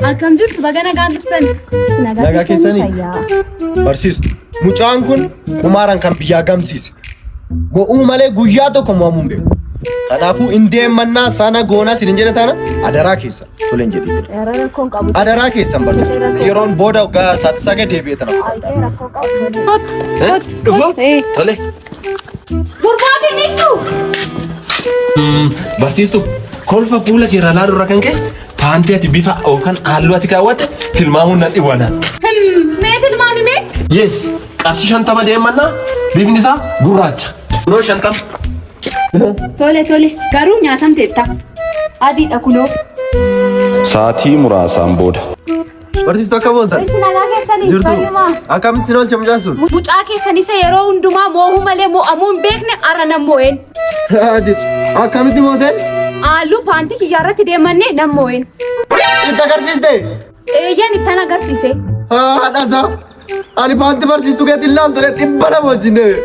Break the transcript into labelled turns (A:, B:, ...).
A: Akkam jirtu baga nagaan dhuftan.
B: Nagaa keessanii? Barsiistu. Mucaan kun qumaaraan kan biyyaa gamsiise. Bo'uu malee guyyaa tokko mo'amuu hin beeku. Kanaafuu hin deemannaa sana goonaa sin hin jedhe taana adaraa keessan toleen jedhee. Adaraa keessan barsiistu. Yeroon booda waggaa saatisaa gad deebi'ee tana.
C: Tole.
A: Gurbaatiin dhiistu.
C: Barsiistu kolfa fuula kee irraa laalurra kan ka'e paantii ati bifa yookaan halluu ati kaawwatte tilmaamuun nan dhiwana.
A: Mee tilmaami mee?
C: Yes, qarshii 50 deemannaa bifni isaa gurraacha. Kunoo 50.
A: Tole garuu nyaatamteetta. Adiidha kunoo.
D: Saatii muraasaan booda.
B: Barsiistu akka booltan.
A: Nagaa keessanii
B: Jirtu.
A: fayyuma.
B: Akkamitti sin oolcha mucaan sun?
A: Mucaa keessan isa yeroo hundumaa moo'uu malee mo'amuu hin beekne arra nan moo'een.
B: Akkamitti mooteen?
A: Halluu paantii kiyyaarratti deemannee nan moo'een.
B: Itti agarsiiste?
A: Eeyyaan ittaan agarsiise.
B: Haadhasaa. Ani paantii barsiistuu keetiin laaltu dhibba lama wajjin deeme.